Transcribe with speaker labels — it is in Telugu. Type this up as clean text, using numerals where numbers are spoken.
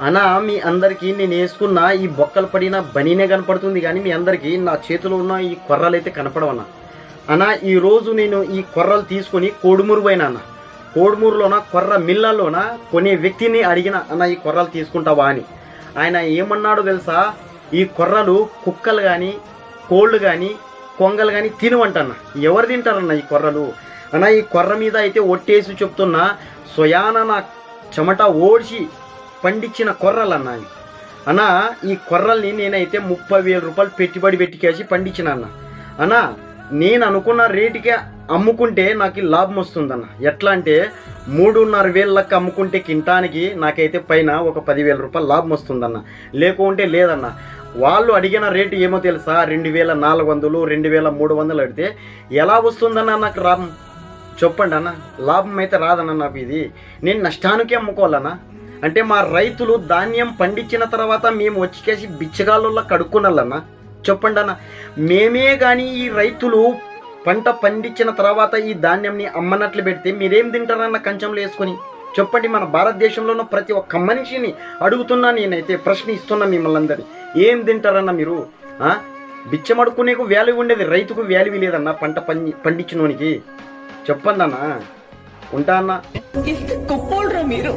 Speaker 1: అన్నా మీ అందరికీ నేను వేసుకున్న ఈ బొక్కలు పడిన బనీనే కనపడుతుంది, కానీ మీ అందరికీ నా చేతిలో ఉన్న ఈ కొర్రలు అయితే కనపడవన్నా. అన్నా ఈరోజు నేను ఈ కొర్రలు తీసుకొని కోడుమూరు పోయినా అన్న. కోడుమూరులోన కొర్ర మిల్లల్లోన కొనే వ్యక్తిని అడిగిన, అన్న ఈ కొర్రలు తీసుకుంటావా అని. ఆయన ఏమన్నాడో తెలుసా, ఈ కొర్రలు కుక్కలు కానీ కోళ్ళు కానీ కొంగలు కానీ తినవంటన్న. ఎవరు తింటారన్న ఈ కొర్రలు అన్న? ఈ కొర్ర మీద అయితే ఒట్టేసి చెప్తున్నా, స్వయాన నా చెమట ఓడిచి పండించిన కొర్రలు అన్నవి అన్న. ఈ కొర్రల్ని నేనైతే 30,000 రూపాయలు పెట్టుబడి పెట్టికేసి పండించిన అన్న. అన్న నేను అనుకున్న రేటుకే అమ్ముకుంటే నాకు లాభం వస్తుందన్న. ఎట్లా అంటే 3,500 లెక్క అమ్ముకుంటే కింటానికి నాకైతే పైన ఒక 10,000 రూపాయలు లాభం వస్తుందన్న. లేకుంటే లేదన్న. వాళ్ళు అడిగిన రేటు ఏమో తెలుసా, 2,400 2,300 అడిగితే ఎలా వస్తుందన్న నాకు లాభం? చెప్పండి అన్న. లాభం అయితే రాదన్న నాకు. ఇది నేను నష్టానికే అమ్ముకోవాలన్నా. అంటే మా రైతులు ధాన్యం పండించిన తర్వాత మేము వచ్చికేసి బిచ్చగాళ్ళ కడుక్కున్నాలన్నా. చెప్పండి అన్న. మేమే కానీ ఈ రైతులు పంట పండించిన తర్వాత ఈ ధాన్యంని అమ్మనట్లు పెడితే మీరేం తింటారన్న కంచంలో వేసుకొని? చెప్పండి. మన భారతదేశంలో ఉన్న ప్రతి ఒక్క మనిషిని అడుగుతున్నా, నేనైతే ప్రశ్న ఇస్తున్నా మిమ్మల్ని అందరినీ. ఏం తింటారన్న మీరు? బిచ్చం అడుక్కునేకు వాల్యూ ఉండేది, రైతుకు వాల్యూ లేదన్న. పంట పండించినోనికి చెప్పండి అన్న. ఉంటా అన్న.
Speaker 2: ఎంత గొప్పోళ్ళరా మీరు.